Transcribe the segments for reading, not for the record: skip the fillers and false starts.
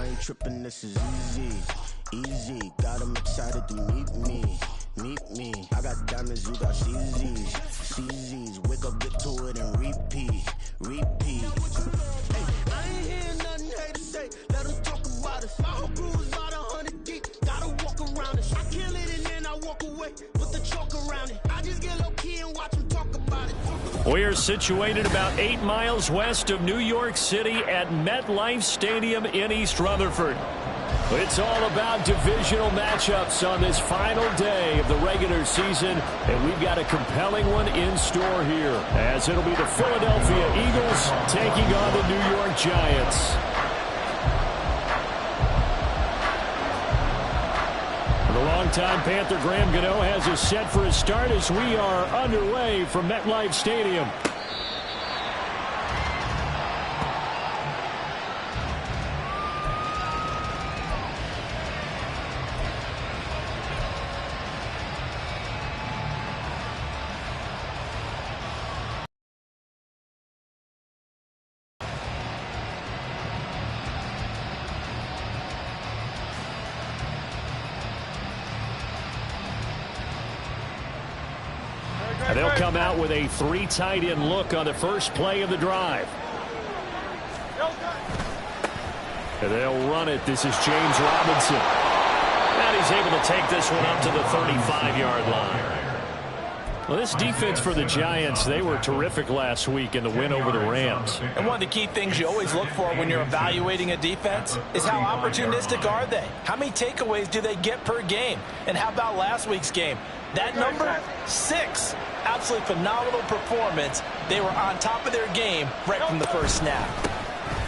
I ain't tripping, this is easy. Easy, got them excited to meet me. Meet me. I got diamonds, you got CZs. CZs, wake up, get to it, and repeat. Repeat. Hey, I ain't hearing nothing hate to say. Let them talk about us. My whole crew is about 100 deep. Gotta walk around us. I kill it and then I walk away with the chalk around it. I just get low key and watch them talk about it. We are situated about 8 miles west of New York City at MetLife Stadium in East Rutherford. It's all about divisional matchups on this final day of the regular season, and we've got a compelling one in store here, as it'll be the Philadelphia Eagles taking on the New York Giants. The longtime Panther Graham Gano has us set for a start as we are underway from MetLife Stadium. And they'll come out with a 3 tight end look on the first play of the drive. And they'll run it. This is James Robinson. And he's able to take this one up to the 35-yard line. Well, this defense for the Giants, they were terrific last week in the win over the Rams. And one of the key things you always look for when you're evaluating a defense is how opportunistic are they? How many takeaways do they get per game? And how about last week's game? That number, 6. Absolutely phenomenal performance. They were on top of their game right from the first snap.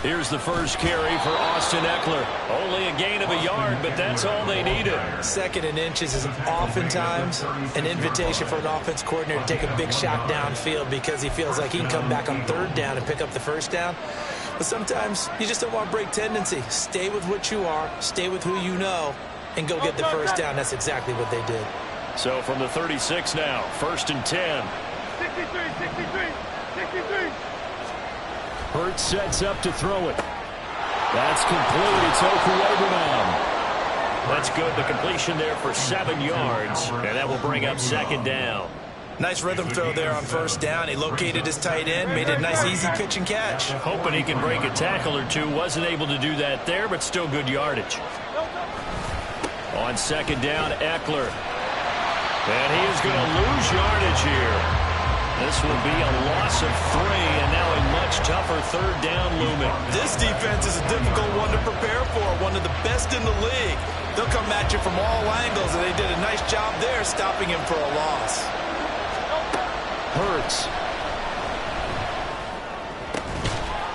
Here's the first carry for Austin Ekeler. Only a gain of a yard, but that's all they needed. 2nd and inches is oftentimes an invitation for an offense coordinator to take a big shot downfield because he feels like he can come back on 3rd down and pick up the first down. But sometimes you just don't want to break tendency. Stay with what you are, stay with who you know, and go get the first down. That's exactly what they did. So from the 36 now, 1st and 10. 63. Hurts sets up to throw it. That's complete. It's Okuegbunam. That's good. The completion there for 7 yards, and that will bring up 2nd down. Nice rhythm throw there on 1st down. He located his tight end, made it a nice easy pitch and catch. Hoping he can break a tackle or two. Wasn't able to do that there, but still good yardage. On 2nd down, Ekeler. And he is going to lose yardage here. This will be a loss of 3, and now a much tougher 3rd down looming. This defense is a difficult one to prepare for, one of the best in the league. They'll come at you from all angles, and they did a nice job there stopping him for a loss. Hurts.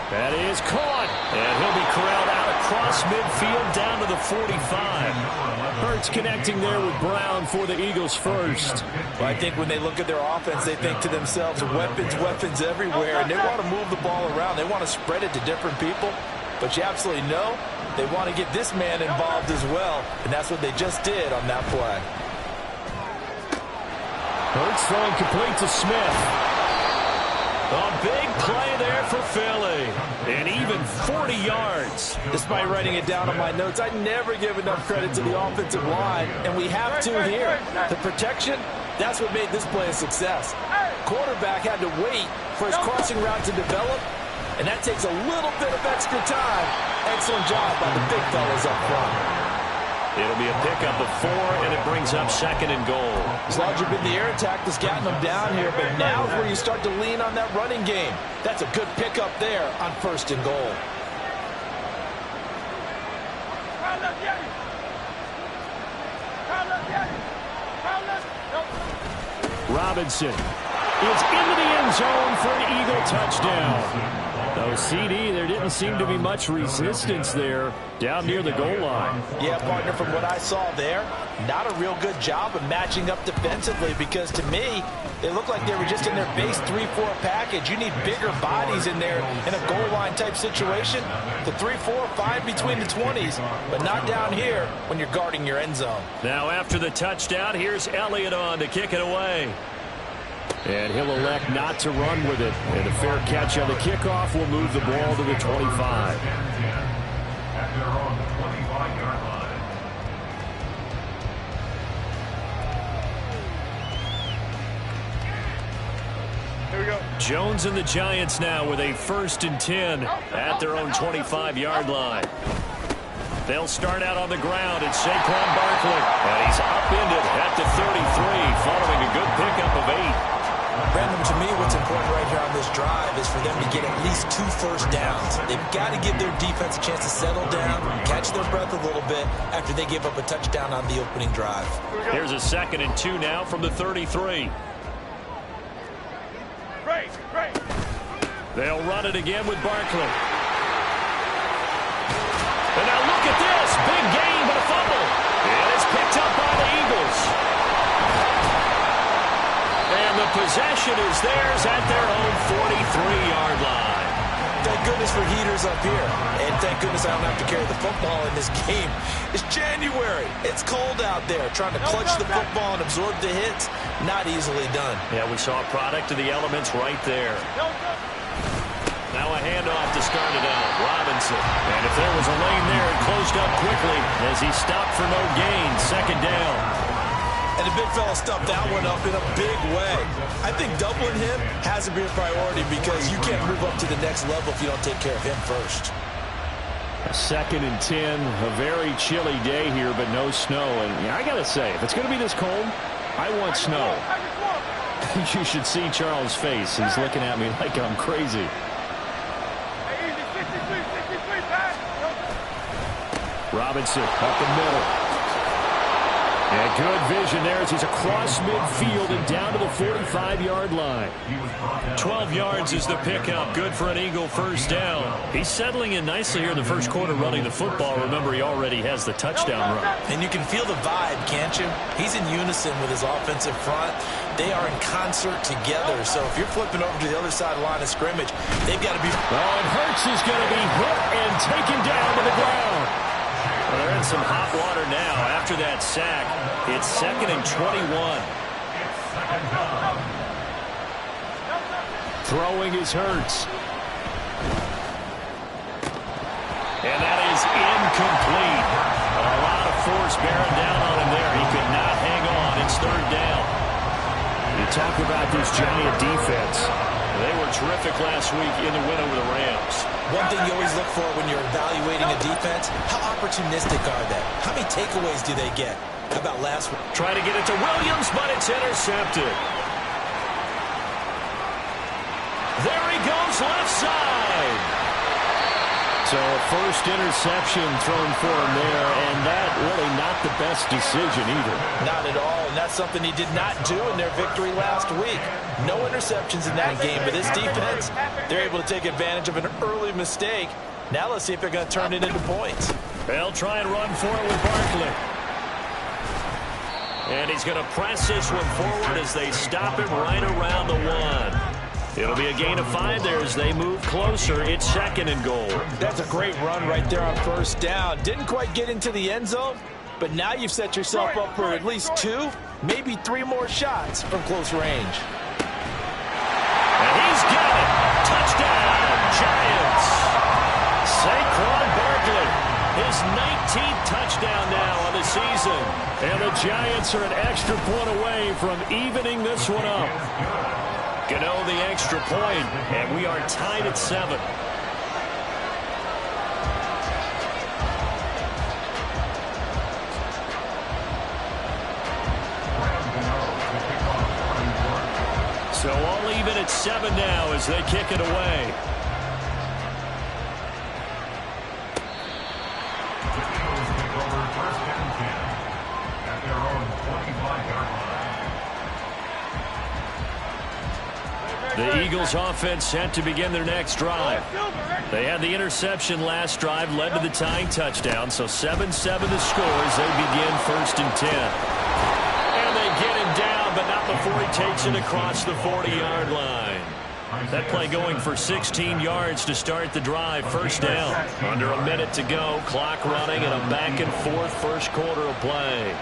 That is caught, and he'll be corralled out across midfield down to the 45. Hurts connecting there with Brown for the Eagles first. Well, I think when they look at their offense, they think to themselves, weapons everywhere, and they want to move the ball around. They want to spread it to different people, but you absolutely know they want to get this man involved as well, and that's what they just did on that play. Hurts throwing complete to Smith. A big play there for Philly. And even 40 yards. Despite writing it down on my notes, I never give enough credit to the offensive line, and we have to here. The protection, that's what made this play a success. Quarterback had to wait for his crossing route to develop, and that takes a little bit of extra time. Excellent job by the big fellas up front. It'll be a pickup of 4, and it brings up 2nd and goal. As long as you've been the air attack that's gotten them down here, but now is where you start to lean on that running game. That's a good pickup there on 1st and goal. Robinson is into the end zone for an Eagle touchdown. Though CD, there didn't seem to be much resistance there down near the goal line. Yeah, partner, from what I saw there, not a real good job of matching up defensively because to me, they look like they were just in their base 3-4 package. You need bigger bodies in there in a goal line type situation. The 3-4, fine between the 20s, but not down here when you're guarding your end zone. Now after the touchdown, here's Elliott on to kick it away. And he'll elect not to run with it. And a fair catch on the kickoff will move the ball to the 25. at their own 25-yard line. Here we go. Jones and the Giants now with a 1st and 10 at their own 25-yard line. They'll start out on the ground. It's Saquon Barkley. And he's upended at the 33 following a good pickup of 8. Brandon, to me, what's important right here on this drive is for them to get at least 2 first downs. They've got to give their defense a chance to settle down, catch their breath a little bit after they give up a touchdown on the opening drive. Here's a 2nd and 2 now from the 33. They'll run it again with Barkley. And now look at this. Big gain, but a fumble. And it's picked up by the Eagles. And the possession is theirs at their own 43-yard line. Thank goodness for heaters up here. And thank goodness I don't have to carry the football in this game. It's January. It's cold out there. Trying to clutch the football and absorb the hits, not easily done. Yeah, we saw a product of the elements right there. Now a handoff to start it out. Robinson. And if there was a lane there, it closed up quickly as he stopped for no gain. 2nd down. And the big fella stuffed that one up in a big way. I think doubling him has to be a priority because you can't move up to the next level if you don't take care of him first. A 2nd and 10. A very chilly day here, but no snow. And yeah, I got to say, if it's going to be this cold, I want snow. You should see Charles' face. He's looking at me like I'm crazy. Robinson up the middle. And good vision there as he's across midfield and down to the 45-yard line. 12 yards is the pickup. Good for an Eagle 1st down. He's settling in nicely here in the 1st quarter running the football. Remember, he already has the touchdown run. And you can feel the vibe, can't you? He's in unison with his offensive front. They are in concert together. So if you're flipping over to the other side of the line of scrimmage, they've got to be... Oh, and Hurts is going to be hit and taken down to the ground. Well, they're in some hot water now after that sack. It's 2nd and 21. Throwing is Hurts. And that is incomplete. A lot of force bearing down on him there. He could not hang on. It's 3rd down. You talk about this Giant defense. They were terrific last week in the win over the Rams. One thing you always look for when you're evaluating a defense, how opportunistic are they? How many takeaways do they get? How about last week? Trying to get it to Williams, but it's intercepted. There he goes, left side. So a 1st interception thrown for him there, and that really not the best decision either. Not at all, and that's something he did not do in their victory last week. No interceptions in that game, but this defense, they're able to take advantage of an early mistake. Now let's see if they're going to turn it into points. They'll try and run for it with Barkley. And he's going to press this one forward as they stop him right around the 1. It'll be a gain of 5 there as they move closer. It's 2nd and goal. That's a great run right there on 1st down. Didn't quite get into the end zone, but now you've set yourself up for at least 2, maybe 3 more shots from close range. And he's got it. Touchdown, Giants. Saquon Barkley, his 19th touchdown now on the season. And the Giants are an extra point away from evening this one up. Gano the extra point, and we are tied at 7. So all even at 7 now as they kick it away. The Eagles offense set to begin their next drive. They had the interception last drive, led to the tying touchdown, so 7-7 the score as they begin 1st and 10. And they get him down, but not before he takes it across the 40-yard line. That play going for 16 yards to start the drive. 1st down. Under a minute to go, clock running, and a back-and-forth 1st quarter of play.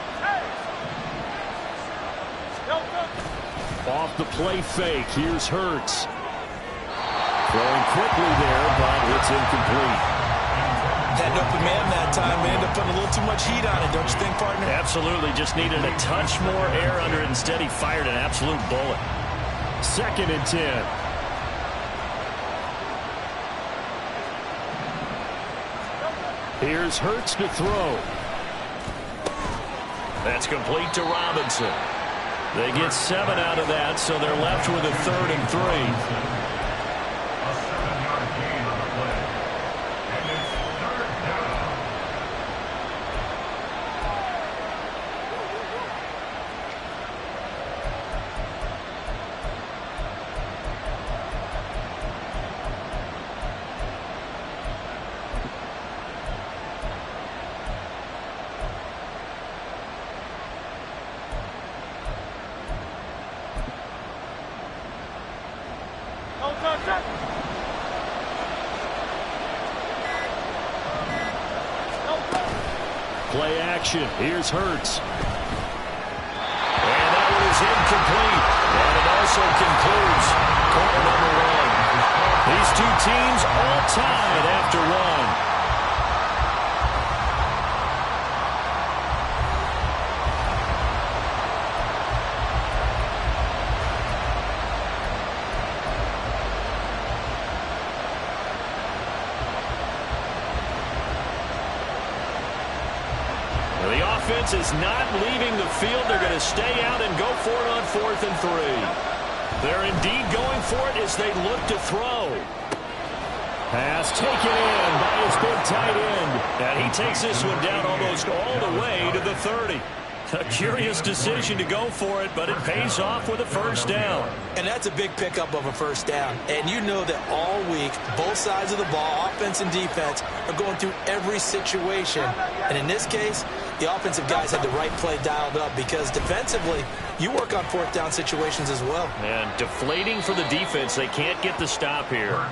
Off the play fake, here's Hurts. Throwing quickly there, but it's incomplete. Had an open man that time. We ended up putting a little too much heat on it, don't you think, partner? Absolutely. Just needed a touch more air under it. Instead, he fired an absolute bullet. 2nd and 10. Here's Hurts to throw. That's complete to Robinson. They get 7 out of that, so they're left with a 3rd and 3. A 7-yard gain on the play. And it's 3rd down. Play action. Here's Hurts. And that one is incomplete. And it also concludes quarter number 1. These two teams all tied after 1. Is not leaving the field. They're going to stay out and go for it on 4th and 3. They're indeed going for it as they look to throw. Pass taken in by his big tight end. And he takes this one down almost all the way to the 30. A curious decision to go for it, but it pays off with a 1st down. And that's a big pickup of a 1st down. And you know that all week, both sides of the ball, offense and defense, are going through every situation. And in this case, the offensive guys had the right play dialed up because defensively, you work on 4th down situations as well. And deflating for the defense. They can't get the stop here.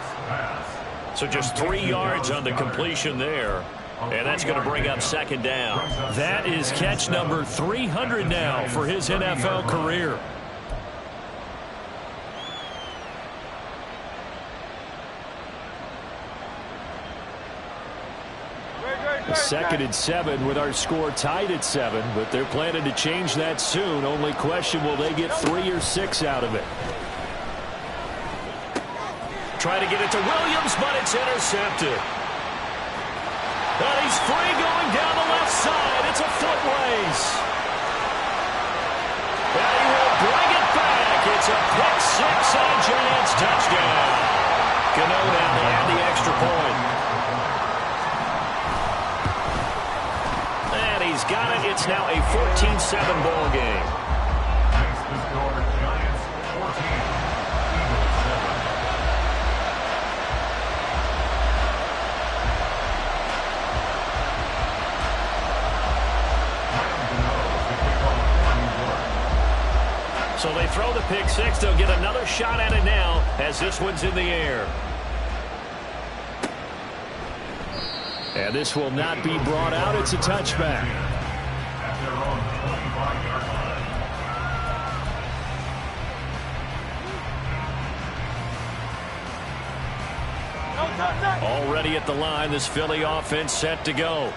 So just 3 yards on the completion there. And that's going to bring up 2nd down. That is catch number 300 now for his NFL career. Second and 7 with our score tied at 7, but they're planning to change that soon. Only question, will they get 3 or 6 out of it? Try to get it to Williams, but it's intercepted. And he's free going down the left side. It's a foot race. And he will bring it back. It's a pick 6 and a Giants touchdown. Cano now to add the extra point. And he's got it. It's now a 14-7 ball game. Makes the score Giants 14, Eagles 7. So they throw the pick 6. They'll get another shot at it now as this one's in the air. And this will not be brought out. It's a touchback. At their own 25-yard line. Already at the line, this Philly offense set to go.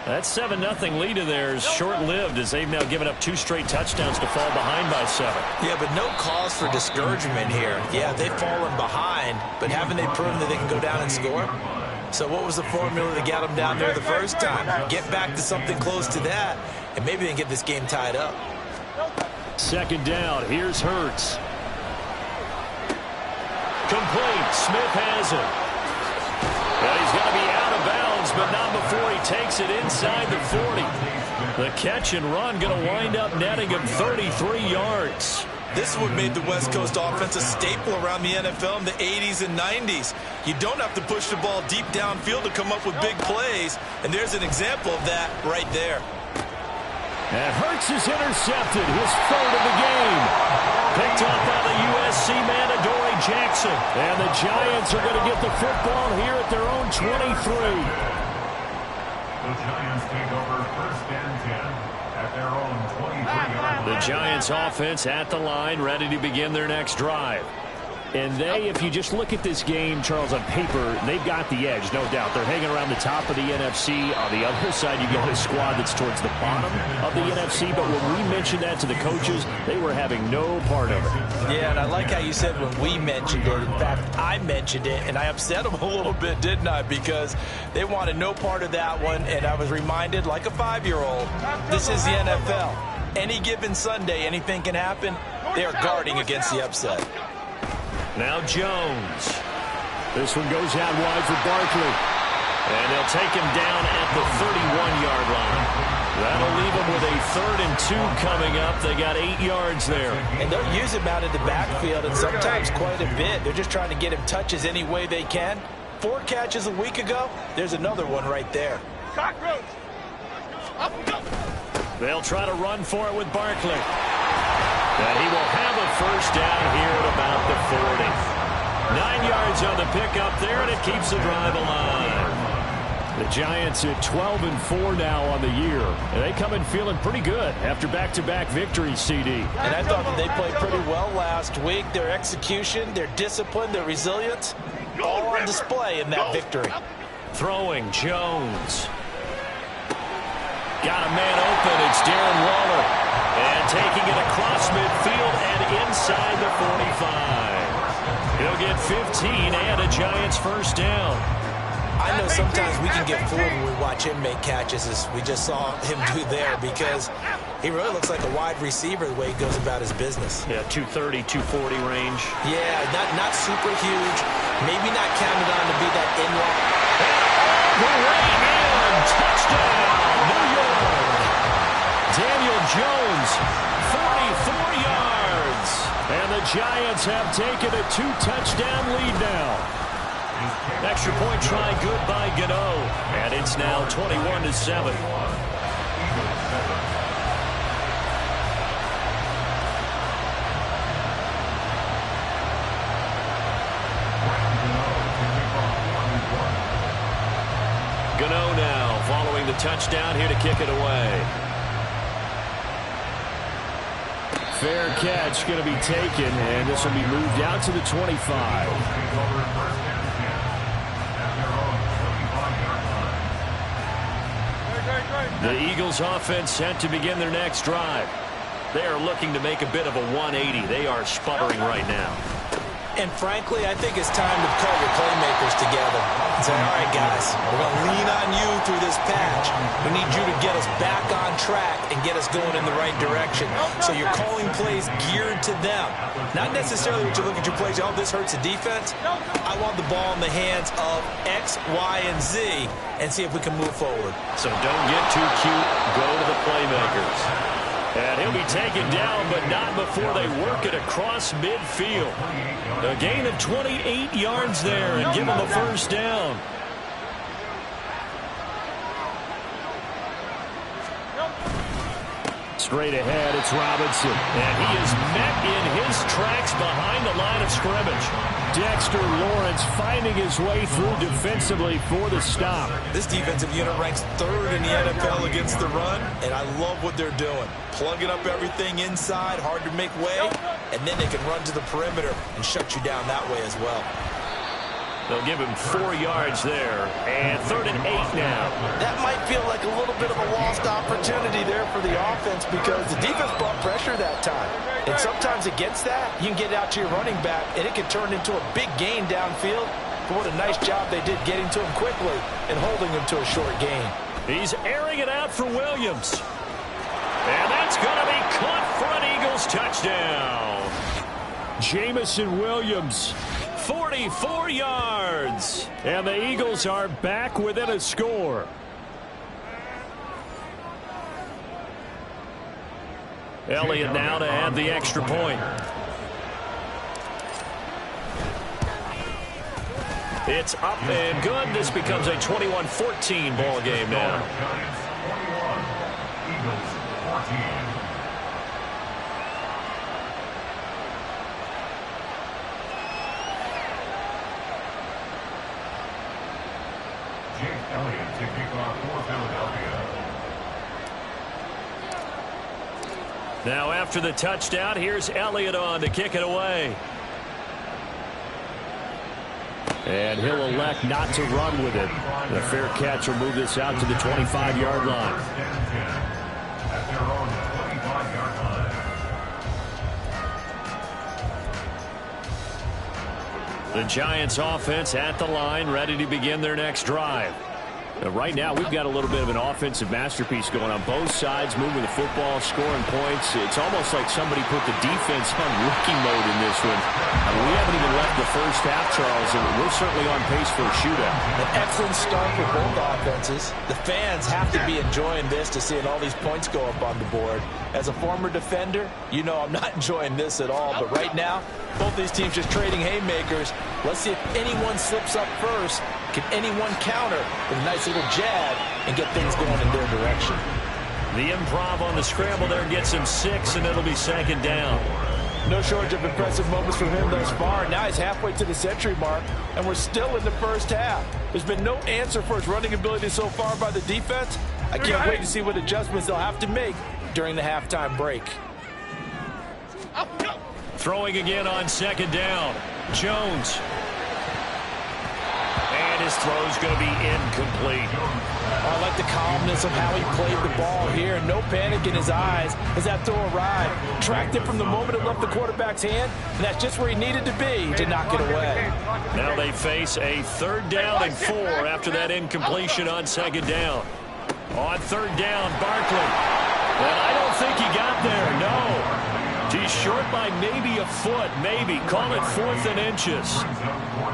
That 7-0 lead of theirs short-lived as they've now given up 2 straight touchdowns to fall behind by 7. Yeah, but no cause for discouragement here. Yeah, they've fallen behind, but haven't they proven that they can go down and score? So what was the formula that got them down there the first time? Get back to something close to that, and maybe they can get this game tied up. 2nd down. Here's Hurts. Complete. Smith has it. Well, he's going to be out of bounds, but not before he takes it inside the 40. The catch and run going to wind up netting him 33 yards. This is what made the West Coast offense a staple around the NFL in the 80s and 90s. You don't have to push the ball deep downfield to come up with big plays, and there's an example of that right there. And Hurts is intercepted, his 3rd of the game. Picked up by the USC man, Adoree Jackson. And the Giants are going to get the football here at their own 23. The Giants take over 1st and 10 at their own 23-yard line. The Giants offense at the line, ready to begin their next drive. And they, if you just look at this game, Charles, on paper, they've got the edge, no doubt. They're hanging around the top of the NFC. On the other side, you got a squad that's towards the bottom of the NFC. But when we mentioned that to the coaches, they were having no part of it. Yeah, and I like how you said when we mentioned it. In fact, I mentioned it, and I upset them a little bit, didn't I? Because they wanted no part of that one, and I was reminded, like a 5-year-old, this is the NFL. Any given Sunday, anything can happen. They are guarding against the upset. Now Jones. This one goes out wide for Barkley. And they'll take him down at the 31-yard line. That'll leave him with a 3rd and 2 coming up. They got 8 yards there. And they'll use him out in the backfield, and sometimes quite a bit. They're just trying to get him touches any way they can. 4 catches a week ago. There's another one right there. They'll try to run for it with Barkley. And he will have a first down here at about the 40. 9 yards on the pickup there, and it keeps the drive alive. The Giants at 12-4 now on the year. And they come in feeling pretty good after back-to-back victories, CD. And I thought that they played pretty well last week. Their execution, their discipline, their resilience, all on display in that victory. Throwing, Jones. Got a man open. It's Darren Waller. And taking it across midfield and inside the 45. He'll get 15 and a Giants first down. I know sometimes we can get fooled when we watch him make catches, as we just saw him do there, because he really looks like a wide receiver the way he goes about his business. Yeah, 230, 240 range. Yeah, not super huge. Maybe not counted on to be that in-line. Touchdown, New York. Daniel Jones, 44 yards. And the Giants have taken a 2-touchdown lead now. Extra point try good by Gano. And it's now 21-7. Gano now following the touchdown here to kick it away. Fair catch going to be taken, and this will be moved out to the 25. The Eagles offense set to begin their next drive. They are looking to make a bit of a 180. They are sputtering right now. And frankly, I think it's time to call your playmakers together and say, all right, guys, we're going to lean on you through this patch. We need you to get us back on track and get us going in the right direction. So you're calling plays geared to them. Not necessarily what you look at your plays, oh, this hurts the defense. I want the ball in the hands of X, Y, and Z and see if we can move forward. So don't get too cute. Go to the playmakers. And he'll be taken down, but not before they work it across midfield. A gain of 28 yards there and give him a first down. Straight ahead, it's Robinson. And he is met in his tracks behind the line of scrimmage. Dexter Lawrence finding his way through defensively for the stop. This defensive unit ranks 3rd in the NFL against the run, and I love what they're doing. Plugging up everything inside, hard to make way, and then they can run to the perimeter and shut you down that way as well. They'll give him 4 yards there, and 3rd and 8 now. That might feel like a little bit of a lost opportunity there for the offense because the defense brought pressure that time. And sometimes against that, you can get out to your running back, and it can turn into a big gain downfield. But what a nice job they did getting to him quickly and holding him to a short gain. He's airing it out for Williams. And that's going to be caught for an Eagles touchdown. Jamison Williams, 44 yards. And the Eagles are back within a score. Elliott now to add the extra point. It's up and good. This becomes a 21-14 ball game now. Eagles 14. Jake Elliott to kick off for Philadelphia. Now after the touchdown, here's Elliott on to kick it away. And he'll elect not to run with it. The fair catch will move this out to the 25-yard line. At their own 25-yard line. The Giants offense at the line, ready to begin their next drive. Right now, we've got a little bit of an offensive masterpiece going on both sides, moving the football, scoring points. It's almost like somebody put the defense on rookie mode in this one. I mean, we haven't even left the first half, Charles, and we're certainly on pace for a shootout. An excellent start for both offenses. The fans have to be enjoying this to seeing all these points go up on the board. As a former defender, you know I'm not enjoying this at all. But right now, both these teams just trading haymakers. Let's see if anyone slips up first. Can anyone counter with a nice little jab and get things going in their direction? The improv on the scramble there gets him 6, and it'll be second down. No shortage of impressive moments from him thus far. Now he's halfway to the century mark, and we're still in the first half. There's been no answer for his running ability so far by the defense. I can't wait to see what adjustments they'll have to make during the halftime break. Throwing again on second down. Jones. And his throw's going to be incomplete. I like the calmness of how he played the ball here. No panic in his eyes as that throw arrived. Tracked it from the moment it left the quarterback's hand, and that's just where he needed to be to knock it away. Now they face a 3rd down and 4 after that incompletion on second down. On 3rd down, Barkley. And I don't think he got there, no. He's short by maybe a foot, maybe. Call it 4th and inches.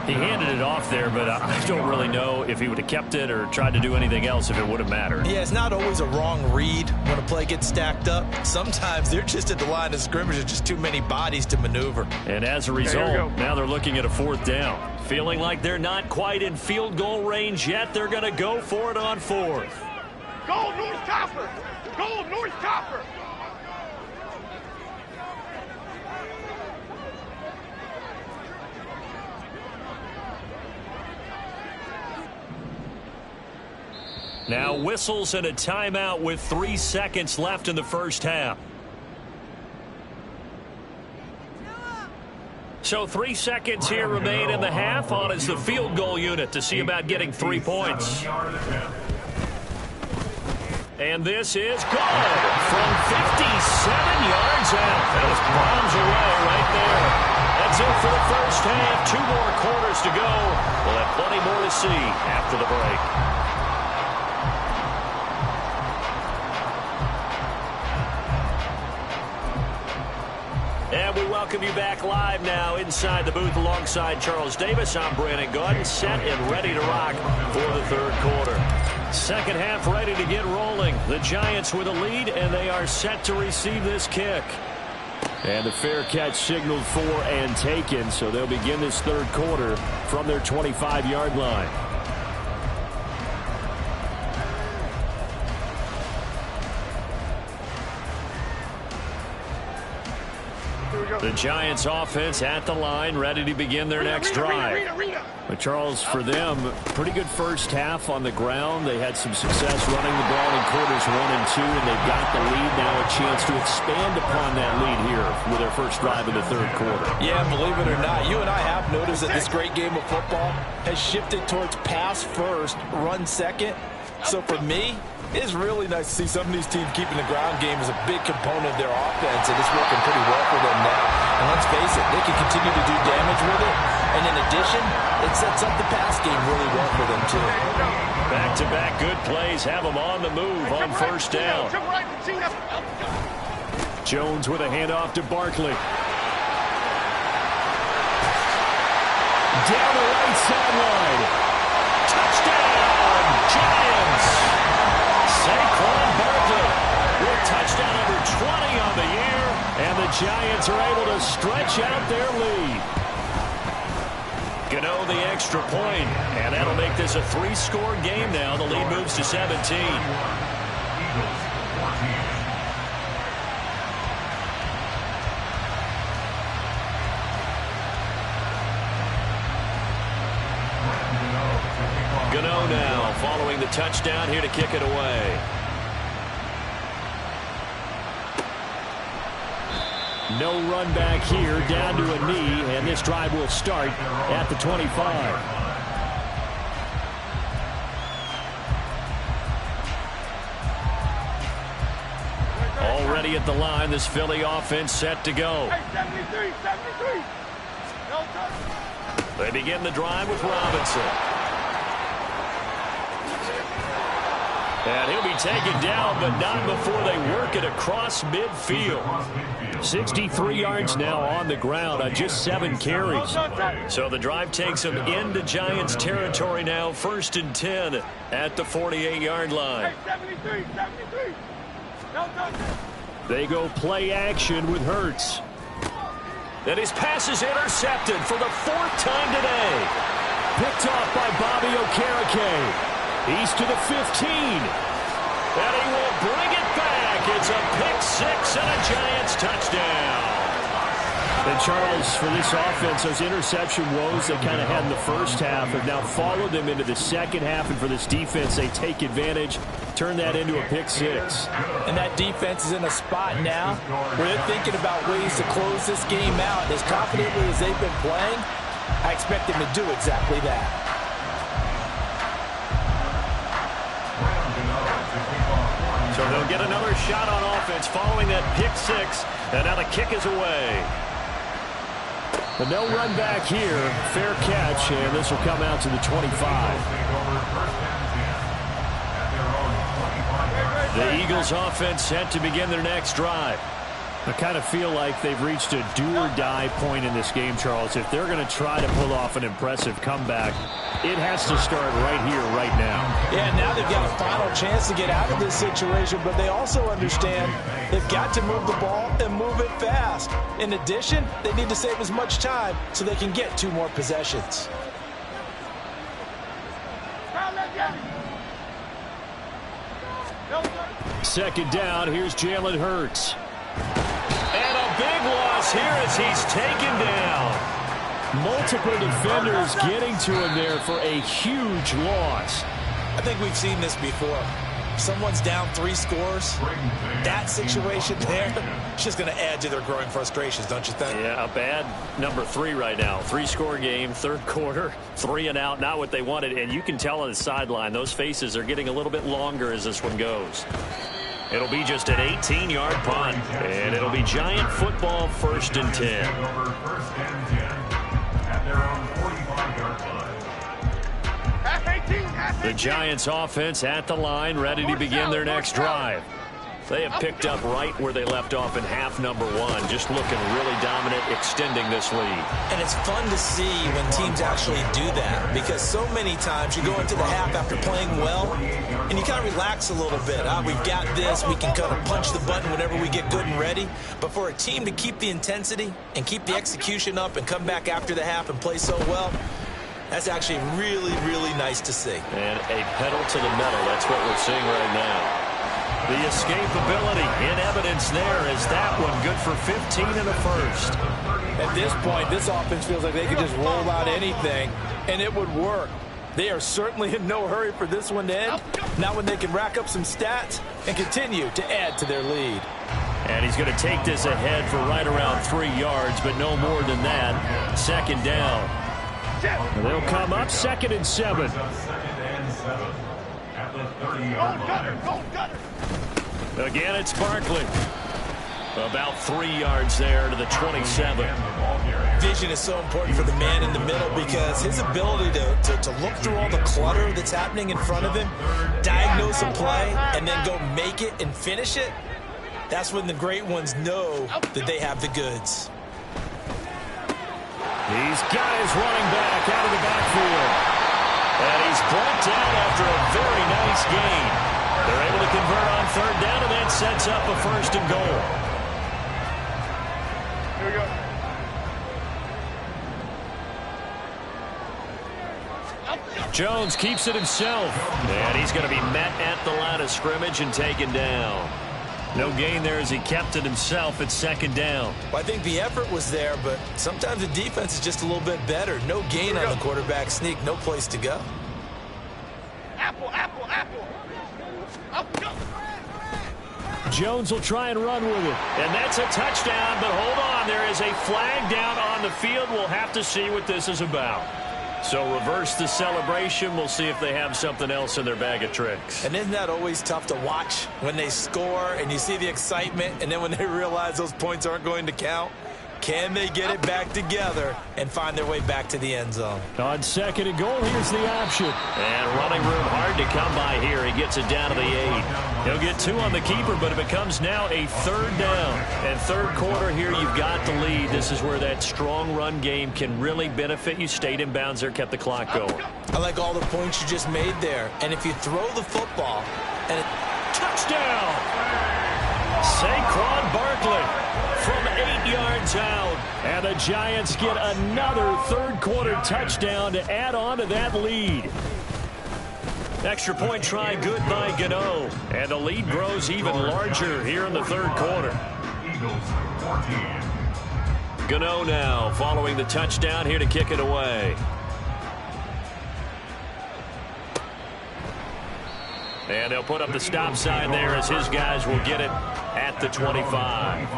He handed it off there, but I don't really know if he would have kept it or tried to do anything else if it would have mattered. Yeah, it's not always a wrong read when a play gets stacked up. Sometimes they're just at the line of scrimmage. There's just too many bodies to maneuver. And as a result, now they're looking at a 4th down. Feeling like they're not quite in field goal range yet, they're going to go for it on 4th. Go North Copper! Go North Copper! Now whistles and a timeout with 3 seconds left in the first half. So 3 seconds here remain in the half. On is the field goal unit to see about getting 3 points. And this is good from 57 yards out. That was bombs away right there. That's it for the first half. 2 more quarters to go. We'll have plenty more to see after the break. And we welcome you back live now inside the booth alongside Charles Davis. I'm Brandon Gaudin, set and ready to rock for the 3rd quarter. Second half ready to get rolling. The Giants with a lead, and they are set to receive this kick. And the fair catch signaled for and taken, so they'll begin this 3rd quarter from their 25-yard line. The Giants offense at the line, ready to begin their next drive. But Charles, for them, pretty good first half on the ground. They had some success running the ball in quarters 1 and 2, and they've got the lead now, a chance to expand upon that lead here with their first drive in the 3rd quarter. Yeah, believe it or not, you and I have noticed that this great game of football has shifted towards pass first, run second. So for me, it's really nice to see some of these teams keeping the ground game as a big component of their offense, and it's working pretty well for them now. And let's face it, they can continue to do damage with it. And in addition, it sets up the pass game really well for them, too. Back-to-back good plays have them on the move on first down. Jones with a handoff to Barkley. Down the right sideline. Touchdown, Giants. Saquon Barkley with touchdown number 20 on the year, and the Giants are able to stretch out their lead. Gano the extra point, and that'll make this a 3-score game now. The lead moves to 17. Gano now following the touchdown here to kick it away. No run back here, down to a knee, and this drive will start at the 25. ready at the line. This Philly offense set to go. Hey, 73, 73. No touch. They begin the drive with Robinson. And he'll be taken down, but not before they work it across midfield. 63 yards now on the ground on just 7 carries. So the drive takes them into Giants territory now. 1st and 10 at the 48-yard line. Hey, 73, 73. No touch. They go play action with Hurts. And his pass is intercepted for the 4th time today. Picked off by Bobby Okereke. He's to the 15. And he will bring it back. It's a pick-6 and a Giants touchdown. And Charles, for this offense, those interception woes they kind of had in the first half have now followed them into the second half. And for this defense, they take advantage, turn that into a pick-6. And that defense is in a spot now where they're thinking about ways to close this game out. As confidently as they've been playing, I expect them to do exactly that. So they'll get another shot on offense following that pick-6, and now the kick is away. But no run back here. Fair catch, and this will come out to the 25. The Eagles offense set to begin their next drive. I kind of feel like they've reached a do-or-die point in this game, Charles. If they're going to try to pull off an impressive comeback, it has to start right here, right now. Yeah, now they've got a final chance to get out of this situation, but they also understand they've got to move the ball and move it fast. In addition, they need to save as much time so they can get 2 more possessions. Second down, here's Jalen Hurts. And a big loss here as he's taken down. Multiple defenders getting to him there for a huge loss. I think we've seen this before. Someone's down 3 scores. That situation there is just going to add to their growing frustrations, don't you think? Yeah, a bad number 3 right now. 3-score game, 3rd quarter, 3 and out, not what they wanted. And you can tell on the sideline, those faces are getting a little bit longer as this one goes. It'll be just an 18-yard punt, and it'll be Giant football 1st and 10. The Giants offense at the line, ready to begin their next drive. They have picked up right where they left off in half number 1, just looking really dominant, extending this lead. And it's fun to see when teams actually do that, because so many times you go into the half after playing well, and you kind of relax a little bit. We've got this. We can kind of punch the button whenever we get good and ready. But for a team to keep the intensity and keep the execution up and come back after the half and play so well, that's actually really, really nice to see. And a pedal to the metal. That's what we're seeing right now. The escapability in evidence there is that one good for 15 in the first. At this point, this offense feels like they could just roll out anything, and it would work. They are certainly in no hurry for this one to end. Not when they can rack up some stats and continue to add to their lead. And he's going to take this ahead for right around 3 yards, but no more than that. 2nd down. And they'll come up 2nd and 7. Again, it's Barkley. About 3 yards there to the 27. Vision is so important for the man in the middle because his ability to look through all the clutter that's happening in front of him, diagnose a play, and then go make it and finish it, that's when the great ones know that they have the goods. These guys running back out of the backfield. And he's brought down after a very nice gain. They're able to convert on 3rd down, and that sets up a 1st and goal. Here we go. Jones keeps it himself. And he's going to be met at the line of scrimmage and taken down. No gain there as he kept it himself at 2nd down. Well, I think the effort was there, but sometimes the defense is just a little bit better. No gain on the quarterback sneak, no place to go. Apple, apple, apple. Up, go. Jones will try and run with it. And that's a touchdown, but hold on. There is a flag down on the field. We'll have to see what this is about. So reverse the celebration. We'll see if they have something else in their bag of tricks. And isn't that always tough to watch when they score and you see the excitement, and then when they realize those points aren't going to count? Can they get it back together and find their way back to the end zone? On 2nd and goal, here's the option. And running room hard to come by here. He gets it down to the 8. He'll get 2 on the keeper, but it becomes now a 3rd down. And 3rd quarter here, you've got the lead. This is where that strong run game can really benefit you. Stayed in bounds there, kept the clock going. I like all the points you just made there. And if you throw the football and touchdown! Saquon Barkley from 8 yards out. And the Giants get another 3rd quarter touchdown to add on to that lead. Extra point try good by Gano. And the lead grows even larger here in the 3rd quarter. Gano now following the touchdown here to kick it away. And they'll put up the stop sign there as his guys will get it at the 25.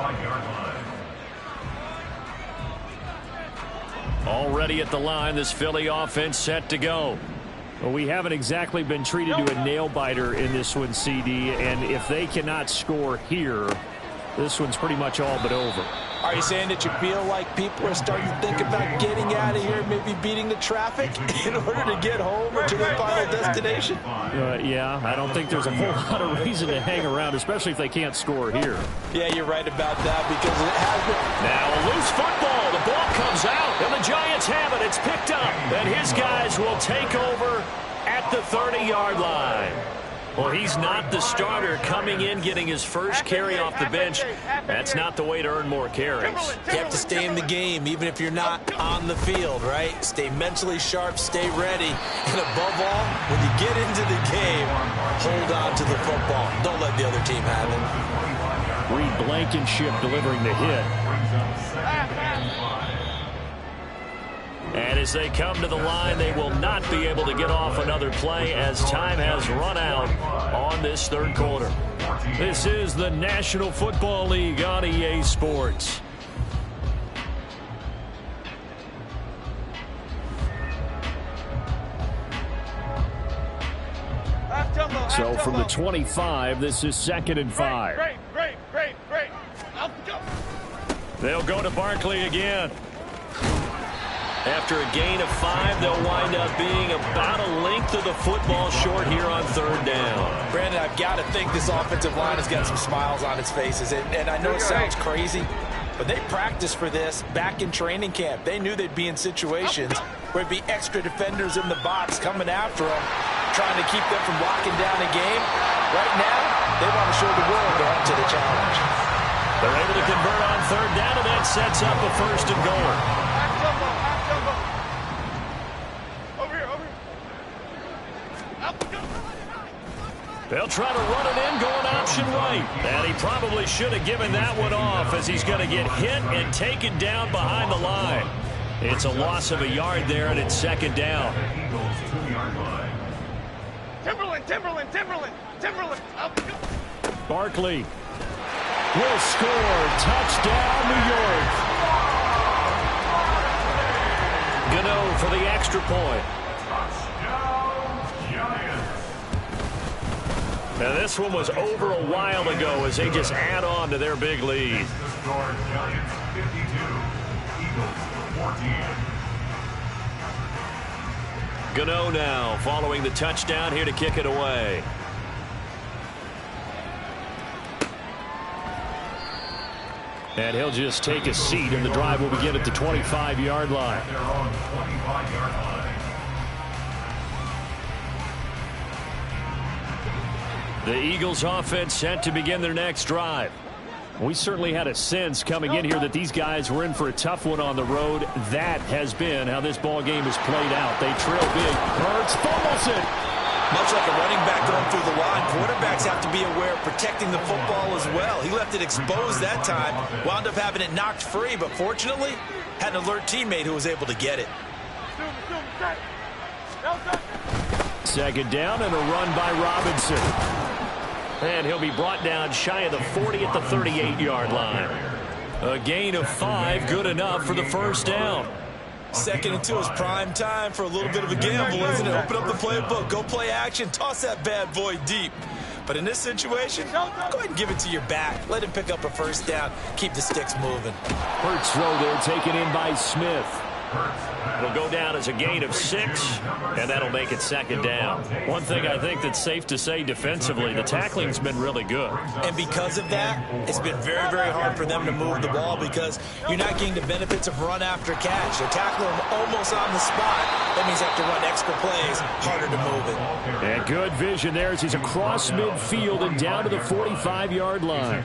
Already at the line, this Philly offense set to go. Well, we haven't exactly been treated to a nail-biter in this one, CD, and if they cannot score here, this one's pretty much all but over. Are you saying that you feel like people are starting to think about getting out of here, maybe beating the traffic in order to get home or to their final destination? Yeah, I don't think there's a whole lot of reason to hang around, especially if they can't score here. Yeah, you're right about that because it has been. Now a loose football. The ball comes out, and the Giants have it. It's picked up, and his guys will take over at the 30-yard line. Well, he's not the starter coming in, getting his first carry off the bench. That's not the way to earn more carries. You have to stay in the game, even if you're not on the field, right? Stay mentally sharp, stay ready. And above all, when you get into the game, hold on to the football. Don't let the other team have it. Reed Blankenship delivering the hit. And as they come to the line, they will not be able to get off another play as time has run out on this 3rd quarter. This is the National Football League on EA Sports. So from the 25, this is 2nd and 5. Great. They'll go to Barkley again. After a gain of 5, they'll wind up being about a length of the football short here on 3rd down. Brandon, I've got to think this offensive line has got some smiles on its faces. And I know it sounds crazy, but they practiced for this back in training camp. They knew they'd be in situations where there'd be extra defenders in the box coming after them, trying to keep them from locking down a game. Right now, they want to show the world they're up to the challenge. They're able to convert on 3rd down, and that sets up a 1st and goal. They'll try to run it in, going option right. And he probably should have given that one off as he's going to get hit and taken down behind the line. It's a loss of a yard there, and it's 2nd down. Timberland. Barkley will score. Touchdown, New York. Gano for the extra point. Now this one was over a while ago as they just add on to their big lead. Gano now following the touchdown here to kick it away. And he'll just take a seat, and the drive will begin at the 25-yard line. The Eagles offense set to begin their next drive. We certainly had a sense coming in here that these guys were in for a tough one on the road. That has been how this ball game has played out. They trail big. Hurts fumbles it. Much like a running back going through the line, quarterbacks have to be aware of protecting the football as well. He left it exposed that time, wound up having it knocked free, but fortunately had an alert teammate who was able to get it. 2nd down and a run by Robinson. And he'll be brought down shy of the 40 at the 38-yard line. A gain of 5, good enough for the 1st down. 2nd and 2 is prime time for a little bit of a gamble, isn't it? Open up the playbook, go play action, toss that bad boy deep. But in this situation, go ahead and give it to your back. Let him pick up a first down. Keep the sticks moving. Hurts throw there, taken in by Smith. It'll go down as a gain of 6, and that'll make it 2nd down. One thing I think that's safe to say defensively, the tackling's been really good. And because of that, it's been very, very hard for them to move the ball because you're not getting the benefits of run after catch. They're tackling them almost on the spot. That means they have to run extra plays, harder to move it. And good vision there as he's across midfield and down to the 45-yard line.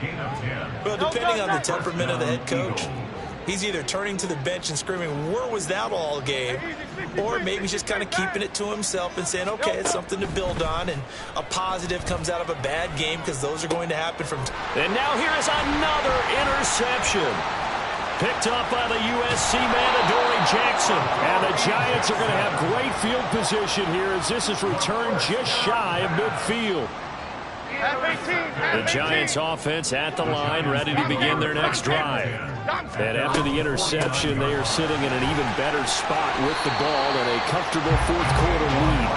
Well, depending on the temperament of the head coach, he's either turning to the bench and screaming, where was that all game? Or maybe he's just kind of keeping it to himself and saying, okay, it's something to build on, and a positive comes out of a bad game because those are going to happen from... And now here is another interception. Picked up by the USC man, Adoree Jackson. And the Giants are going to have great field position here as this is returned just shy of midfield. The Giants offense at the line, ready to begin their next drive. And after the interception, they are sitting in an even better spot with the ball and a comfortable 4th quarter lead.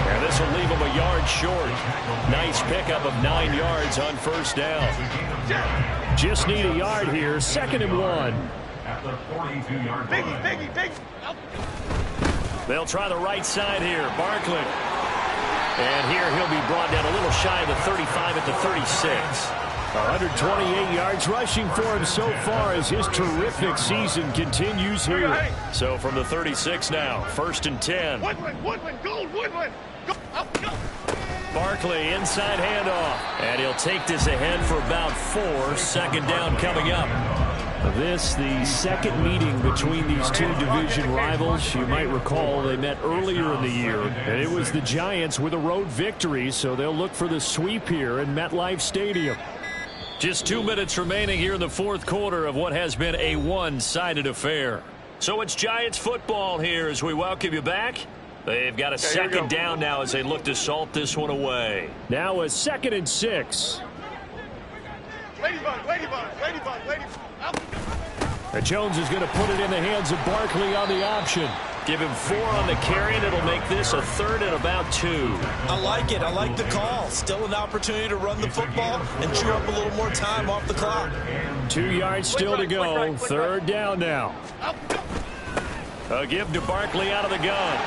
And this will leave them a yard short. Nice pickup of 9 yards on first down. Just need a yard here, 2nd and 1. At the 42-yard line. They'll try the right side here, Barkley. And here he'll be brought down a little shy of the 35 at the 36. 128 yards rushing for him so far as his terrific season continues here. So from the 36 now, 1st and 10. Woodland, go, Woodland. Go, go. Barkley, inside handoff. And he'll take this ahead for about 4. 2nd down coming up. This, the second meeting between these two division rivals. You might recall they met earlier in the year, and it was the Giants with a road victory, so they'll look for the sweep here in MetLife Stadium. Just 2 minutes remaining here in the 4th quarter of what has been a one-sided affair. So it's Giants football here as we welcome you back. They've got a 2nd down now as they look to salt this one away. Now a 2nd and 6. Ladybug. And Jones is going to put it in the hands of Barkley on the option. Give him 4 on the carry, and it'll make this a 3rd and about 2. I like it. I like the call. Still an opportunity to run the football and chew up a little more time off the clock. 2 yards still to go. 3rd down now. A give to Barkley out of the gun.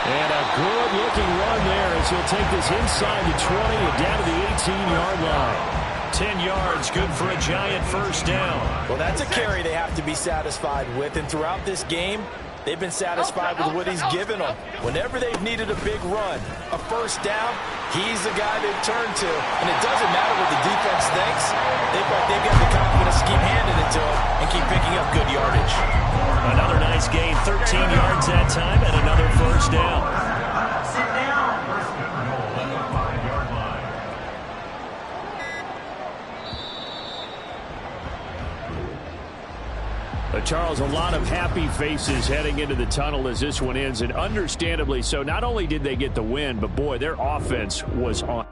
And a good-looking run there as he'll take this inside the 20 and down to the 18-yard line. 10 yards, good for a Giant first down. Well, that's a carry they have to be satisfied with. And throughout this game, they've been satisfied with what he's given them. Whenever they've needed a big run, a first down, he's the guy they've turned to. And it doesn't matter what the defense thinks. They've got the confidence to keep handing it to him and keep picking up good yardage. Another nice gain, 13 yards that time, and another first down. Sit down. First and goal at the 5-yard line. Charles, a lot of happy faces heading into the tunnel as this one ends, and understandably so. Not only did they get the win, but boy, their offense was on.